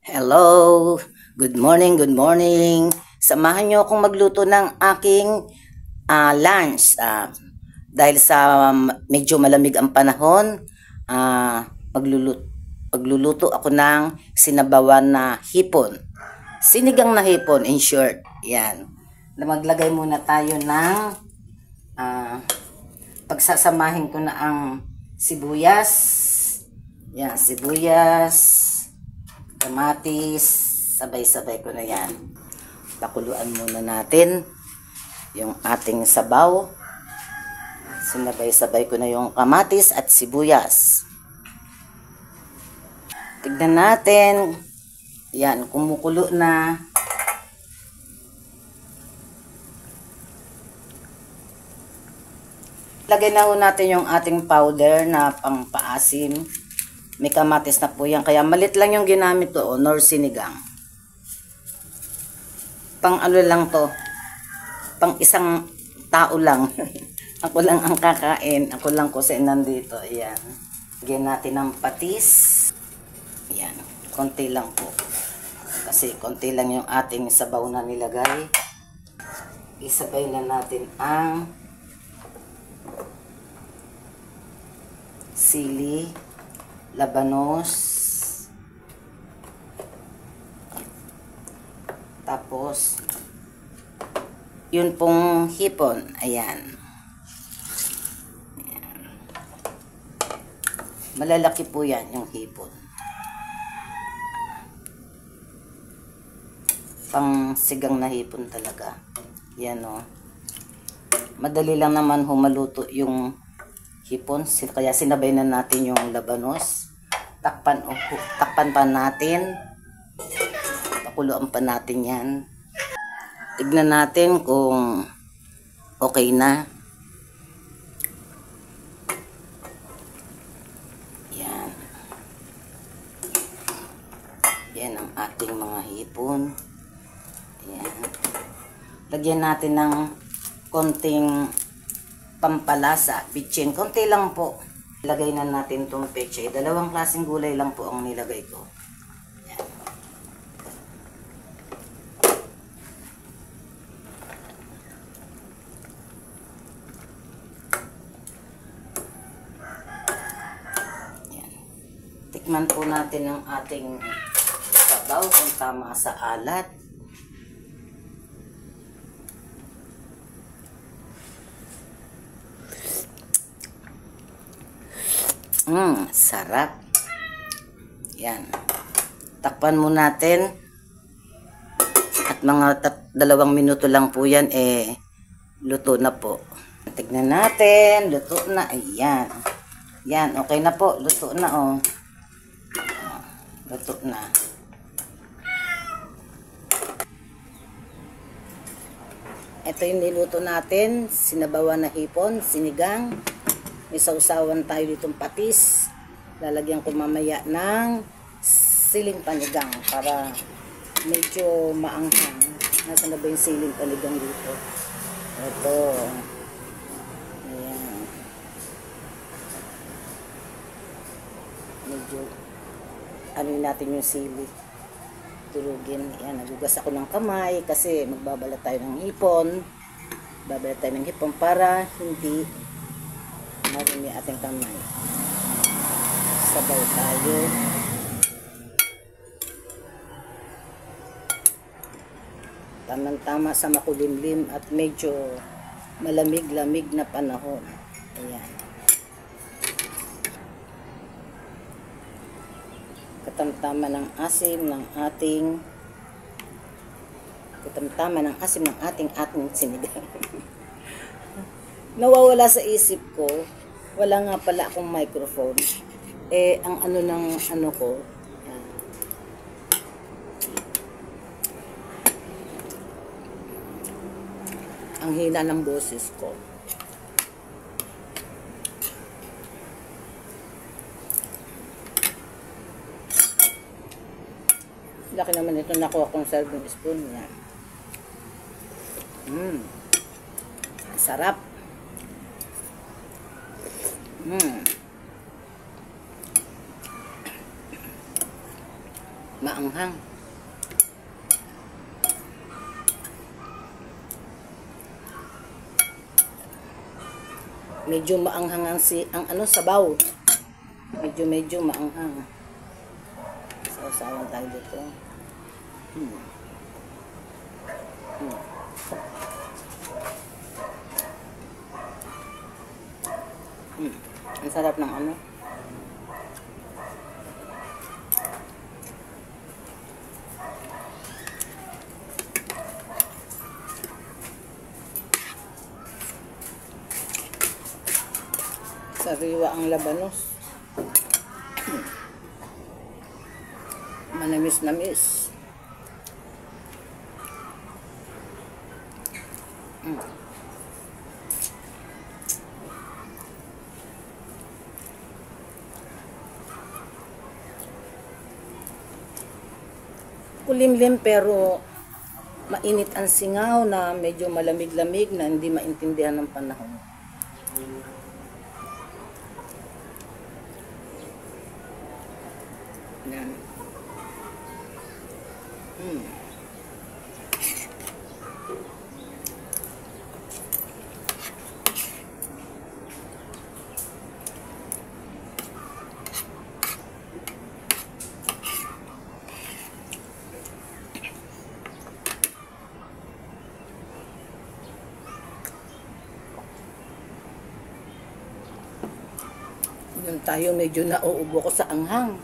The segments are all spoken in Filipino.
Hello! Good morning, good morning. Samahan niyo akong magluto ng aking lunch. Dahil sa medyo malamig ang panahon, magluluto ako ng sinabawan na hipon. Sinigang na hipon, in short. Yan. Maglagay muna tayo ng pagsasamahin ko na ang sibuyas. Yan, sibuyas. Kamatis, sabay-sabay ko na yan. Pakuluan muna natin yung ating sabaw. Sinabay-sabay ko na yung kamatis at sibuyas. Tignan natin. Yan, kumukulo na. Lagay na ho natin yung ating powder na pangpaasim. May kamatis na po yan. Kaya malit lang yung ginamit to, nor sinigang. Pang ano lang to. Pang isang tao lang. Ako lang ang kakain. Ako lang kasi nandito. Ayan. Lagyan natin ng patis. Ayan. Konti lang po. Kasi konti lang yung ating sabaw na nilagay. Isabay na natin ang sili, labanos, tapos yun pong hipon. Ayan. Ayan. Malalaki po yan yung hipon. Pang sigang na hipon talaga. Yan o. Madali lang naman humaluto yung hipon. Kaya sinabay na natin yung labanos. Takpan pa natin. Pakuluan pa natin yan. Tignan natin kung okay na. Yan. Yan ang ating mga hipon. Yan. Lagyan natin ng konting pampalasa, bitchin. Konti lang po. Ilagay na natin itong peche. Dalawang klaseng gulay lang po ang nilagay ko. Yan. Yan. Tikman po natin ang ating sabaw kung tama sa alat. Sarap. Yan. Takpan mo natin. At mga 2 minuto lang po yan, luto na po. Tignan natin. Luto na. Ayan. Yan. Okay na po. Luto na, oh. Luto na. Ito yung niluto natin. Sinabawan na hipon. Sinigang. May sausawan tayo ditong patis. Lalagyan ko mamaya ng siling panigang para medyo maanghang. Nasaan na ba yung siling panigang dito? Ito. Ayan. Medyo ano natin yung sili. Turugin. Ayan. Nagugas ako ng kamay kasi magbabalat tayo ng hipon. Babalat tayo ng hipon para hindi marumi ating kamay. Sabaw tayo. Tamang-tama sa makulimlim at medyo malamig-lamig na panahon. Ayan. Katamtama ng asim ng ating ating sinigang. Nawawala sa isip ko, wala nga pala akong microphone. Ang ano ng ano ko, yan. Ang hina ng boses ko. Laki naman ito, nakuha kong serving spoon. Yan. Sarap. maanghang. Medyo maanghang ang ano sabaw. Medyo maanghang. Sausawan tayo dito. Ang sarap ng ano. Sariwa ang labanos. Manamis-namis. Kulimlim pero mainit ang singaw na medyo malamig-lamig na hindi maintindihan ng panahon. Yan. Yun tayo medyo nauubo ko sa anghang.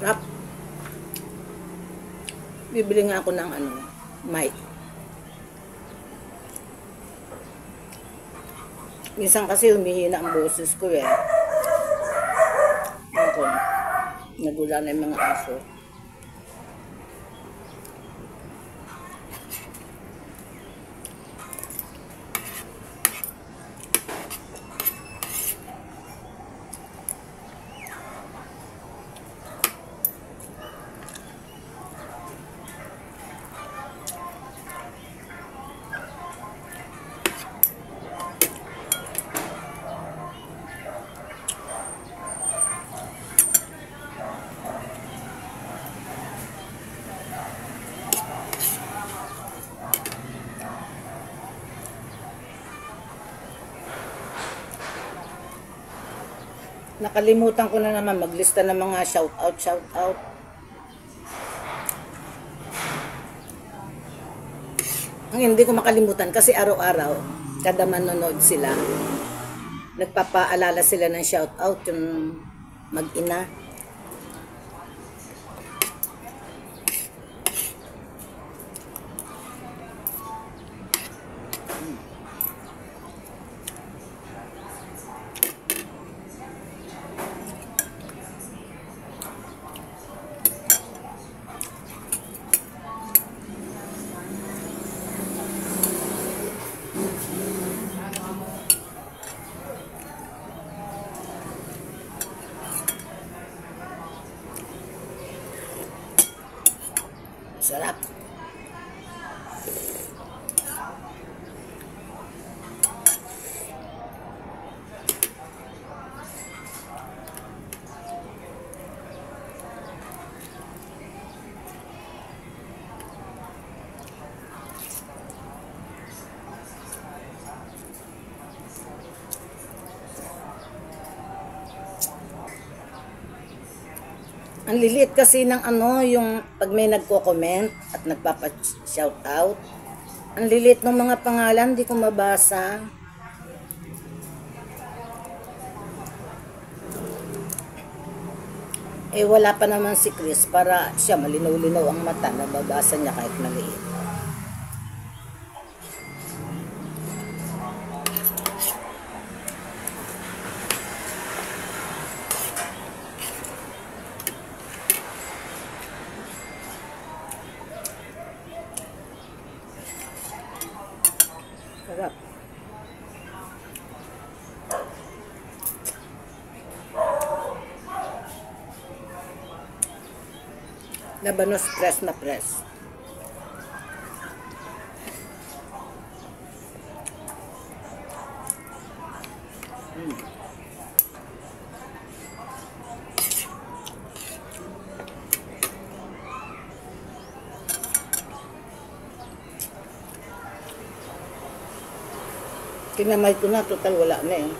Sarap. Bibili nga ako ng ano, mic. Minsan kasi humihina ang boses ko eh. Ako, nagula na yung mga aso. Nakalimutan ko na naman maglista ng mga shout out. Ang hindi ko makalimutan kasi araw-araw, kada manonood sila, nagpapaalala sila ng shout out yung mag-ina. Sarap. Ang liliit kasi ng ano, yung pag may nagko-comment at nagpapa-shout out. Ang liliit ng mga pangalan, di ko mabasa. Eh wala pa naman si Chris para siya malinaw-linaw ang mata, nababasa niya kahit maliit. Sarap. Labanos press na press. Kinamay ko na, total wala na eh.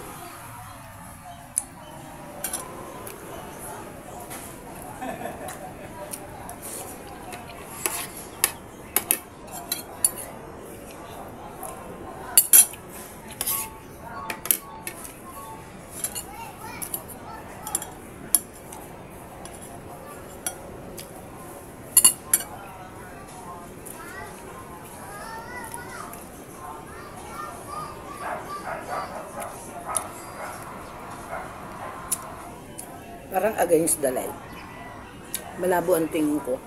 Parang against the light. Malabo ang tingin ko.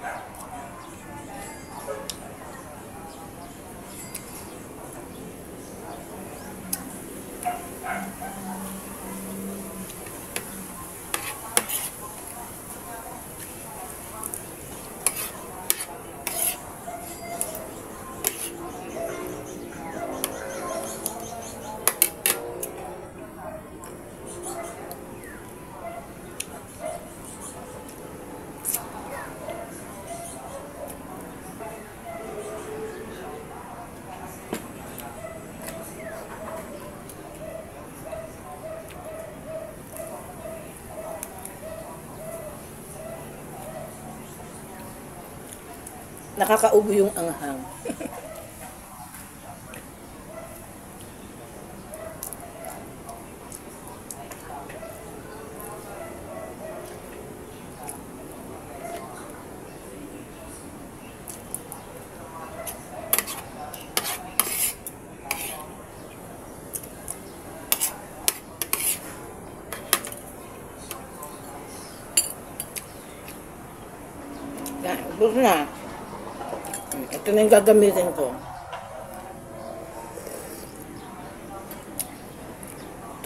Nakakaubo yung anghang. Yan, ubos na. Ito na yung gagamitin ko.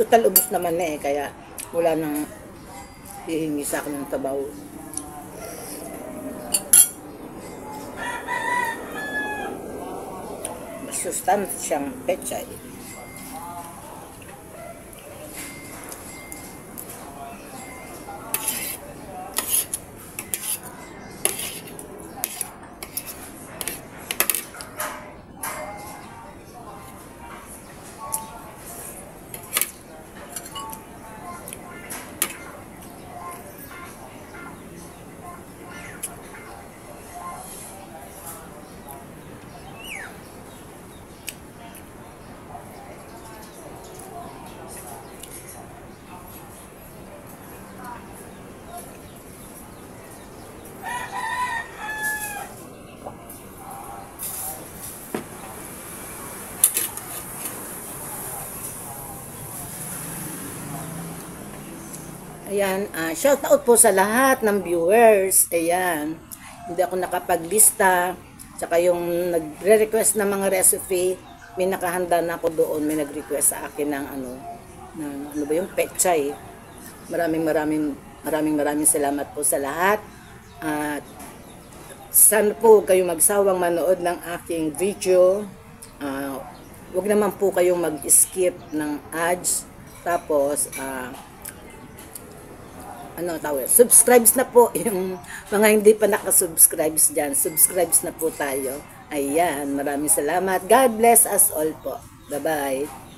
Total ubos naman na eh, kaya wala nang hihingi sa akin ng tabaw. Masustansyang pechay. Ayan, shout out po sa lahat ng viewers. Ayan, hindi ako nakapaglista. Tsaka yung nagre-request ng mga recipe, may nakahanda na ako doon. May nag-request sa akin ng ano ba yung pechay. Maraming salamat po sa lahat. At sana po kayo magsawang manood ng aking video. Huwag naman po kayong mag-skip ng ads. Tapos, subscribes na po yung mga hindi pa nakasubscribes dyan. Subscribes na po tayo. Ayan, maraming salamat. God bless us all po. Bye-bye.